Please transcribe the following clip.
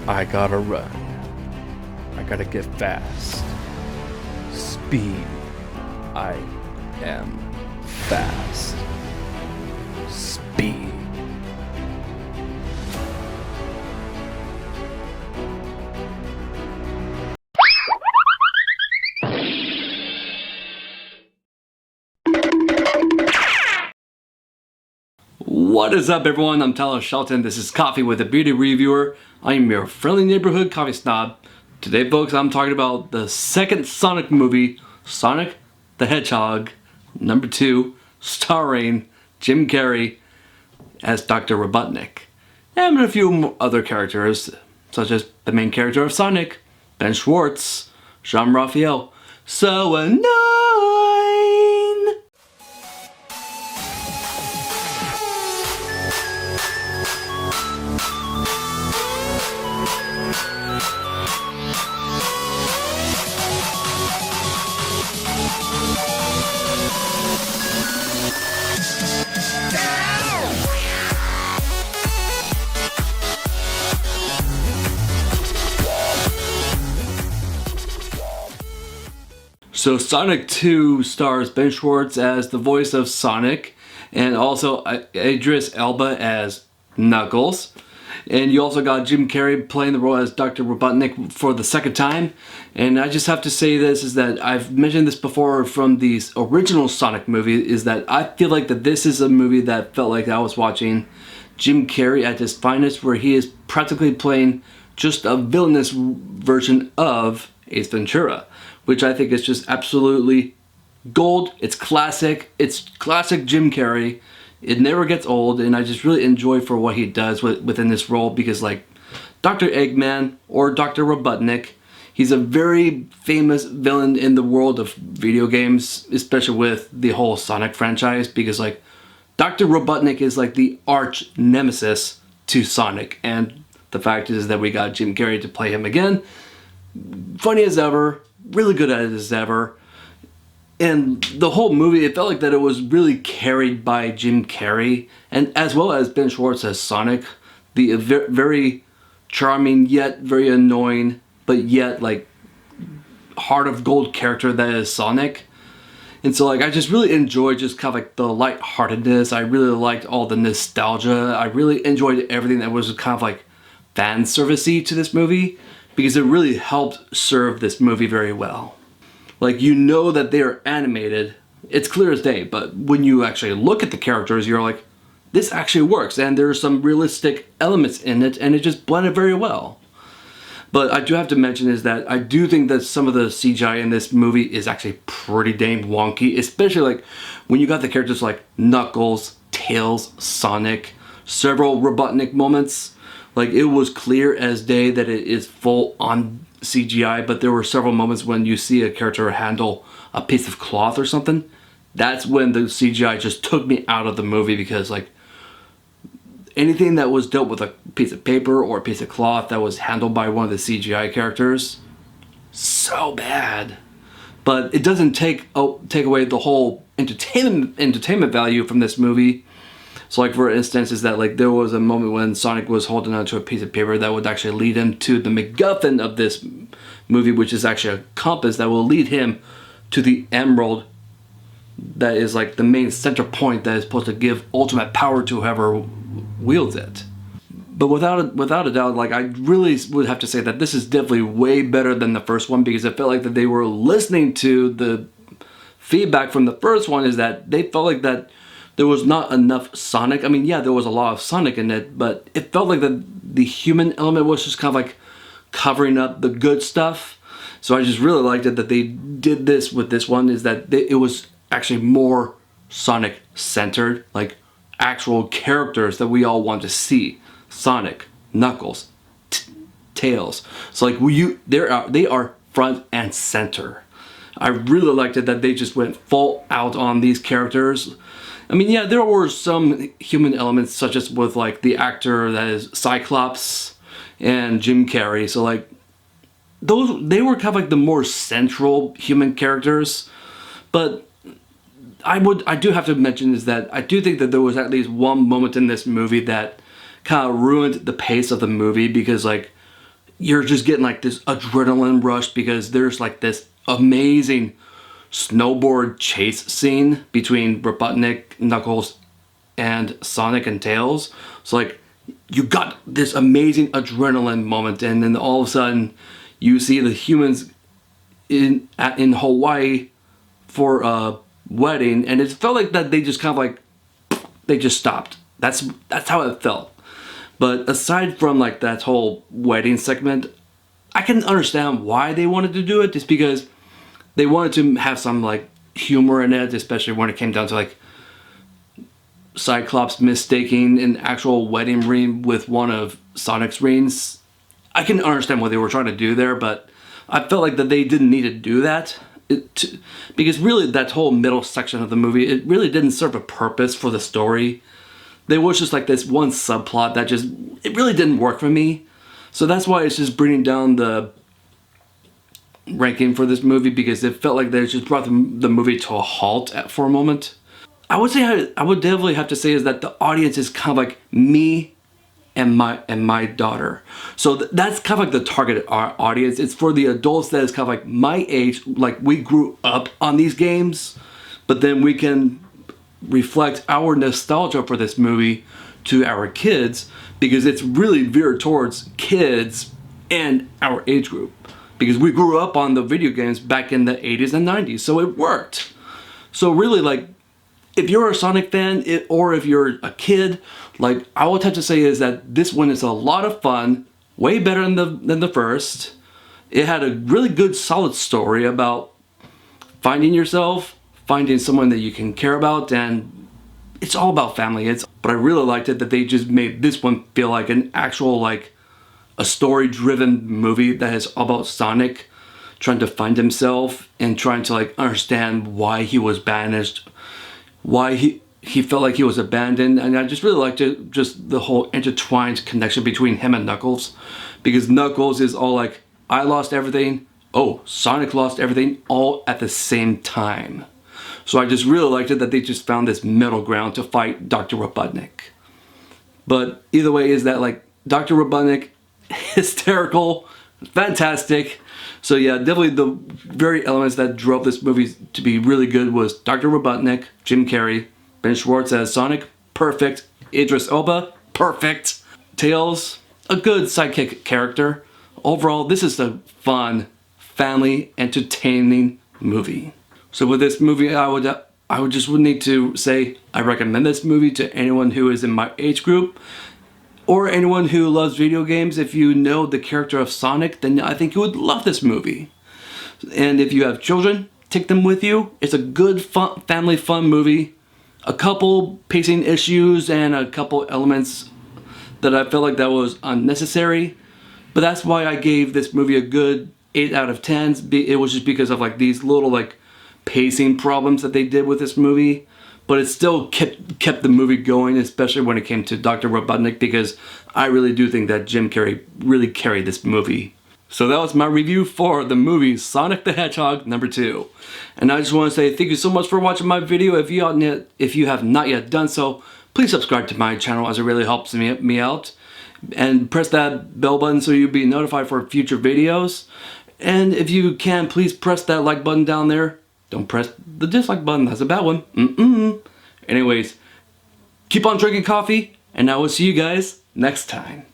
I gotta run. I gotta get fast. Speed. I am fast. Speed. What is up, everyone? I'm Tyler Shelton. This is Coffee with a Beauty Reviewer. I am your friendly neighborhood coffee snob. Today, folks, I'm talking about the second Sonic movie, Sonic the Hedgehog, number 2, starring Jim Carrey as Dr. Robotnik, and a few other characters, such as the main character of Sonic, Ben Schwartz, Jean-Raphael. So annoying! So Sonic 2 stars Ben Schwartz as the voice of Sonic, and also Idris Elba as Knuckles. And you also got Jim Carrey playing the role as Dr. Robotnik for the second time. And I just have to say this, is that I've mentioned this before from the original Sonic movie, is that I feel like that this is a movie that felt like I was watching Jim Carrey at his finest, where he is practically playing just a villainous version of Ace Ventura, which I think is just absolutely gold. It's classic Jim Carrey. It never gets old, and I just really enjoy for what he does within this role, because like Dr. Eggman or Dr. Robotnik, he's a very famous villain in the world of video games, especially with the whole Sonic franchise, because like Dr. Robotnik is like the arch nemesis to Sonic, and the fact is that we got Jim Carrey to play him again. Funny as ever, really good at it as ever. And the whole movie, it felt like that it was really carried by Jim Carrey, and as well as Ben Schwartz as Sonic, the very charming yet very annoying, but yet like heart of gold character that is Sonic. And so like I just really enjoyed just kind of like the lightheartedness. I really liked all the nostalgia. I really enjoyed everything that was kind of like fan servicey to this movie, because it really helped serve this movie very well. Like, you know that they are animated, it's clear as day, but when you actually look at the characters, you're like, this actually works, and there's some realistic elements in it, and it just blended very well. But I do have to mention is that I do think that some of the CGI in this movie is actually pretty dang wonky, especially like when you got the characters like Knuckles, Tails, Sonic, several Robotnik moments. Like, it was clear as day that it is full on CGI, but there were several moments when you see a character handle a piece of cloth or something. That's when the CGI just took me out of the movie, because like anything that was dealt with a piece of paper or a piece of cloth that was handled by one of the CGI characters, so bad. But it doesn't take away the whole entertainment value from this movie. So like, for instance, is that like there was a moment when Sonic was holding onto a piece of paper that would actually lead him to the MacGuffin of this movie, which is actually a compass that will lead him to the emerald that is like the main center point that is supposed to give ultimate power to whoever wields it. But without a doubt, like I really would have to say that this is definitely way better than the first one, because it felt like that they were listening to the feedback from the first one, is that they felt like that there was not enough Sonic. I mean, yeah, there was a lot of Sonic in it, but it felt like the human element was just kind of like covering up the good stuff. So I just really liked it that they did this with this one, is that it was actually more Sonic centered, like actual characters that we all want to see. Sonic, Knuckles, Tails. So like they are front and center. I really liked it that they just went full out on these characters. I mean, yeah, there were some human elements, such as with like the actor that is Cyclops and Jim Carrey. So like they were kind of like the more central human characters. But I do have to mention is that I do think that there was at least one moment in this movie that kind of ruined the pace of the movie, because like you're just getting like this adrenaline rush because there's like this amazing snowboard chase scene between Robotnik, Knuckles, and Sonic and Tails. So like you got this amazing adrenaline moment, and then all of a sudden you see the humans in Hawaii for a wedding, and it felt like that they just kind of like they just stopped. That's how it felt. But aside from like that whole wedding segment, I can understand why they wanted to do it. Just because they wanted to have some like humor in it, especially when it came down to like Cyclops mistaking an actual wedding ring with one of Sonic's rings. I can understand what they were trying to do there, but I felt like that they didn't need to do that. Because really that whole middle section of the movie, it really didn't serve a purpose for the story. There was just like this one subplot that just, it really didn't work for me. So that's why it's just bringing down the ranking for this movie, because it felt like they just brought the movie to a halt for a moment. I would say, I would definitely have to say is that the audience is kind of like me and my daughter. So that's kind of like the target audience. It's for the adults that is kind of like my age, like we grew up on these games, but then we can reflect our nostalgia for this movie to our kids, because it's really veered towards kids and our age group, because we grew up on the video games back in the 80s and 90s, so it worked. So really, like, if you're a Sonic fan, or if you're a kid, like, I would have to say is that this one is a lot of fun, way better than the first. It had a really good solid story about finding yourself, finding someone that you can care about, and it's all about family. But I really liked it that they just made this one feel like an actual, like, a story-driven movie that is all about Sonic trying to find himself and trying to like understand why he was banished, why he felt like he was abandoned. And I just really liked it, just the whole intertwined connection between him and Knuckles, because Knuckles is all like, I lost everything, oh, Sonic lost everything, all at the same time. So I just really liked it that they just found this middle ground to fight Dr. Robotnik. But either way is that like Dr. Robotnik, hysterical, fantastic. So yeah, definitely the very elements that drove this movie to be really good was Dr. Robotnik, Jim Carrey, Ben Schwartz as Sonic, perfect. Idris Elba, perfect. Tails, a good sidekick character. Overall, this is a fun, family, entertaining movie. So with this movie, I would just need to say I recommend this movie to anyone who is in my age group, or anyone who loves video games. If you know the character of Sonic, then I think you would love this movie. And if you have children, take them with you. It's a good, fun, family fun movie. A couple pacing issues and a couple elements that I felt like that was unnecessary. But that's why I gave this movie a good 8 out of 10. It was just because of like these little like pacing problems that they did with this movie. But it still kept the movie going, especially when it came to Dr. Robotnik, because I really do think that Jim Carrey really carried this movie. So that was my review for the movie Sonic the Hedgehog #2. And I just want to say thank you so much for watching my video. If you have not yet done so, please subscribe to my channel, as it really helps me out. And press that bell button so you'll be notified for future videos. And if you can, please press that like button down there. Don't press the dislike button, that's a bad one. Anyways, keep on drinking coffee, and I will see you guys next time.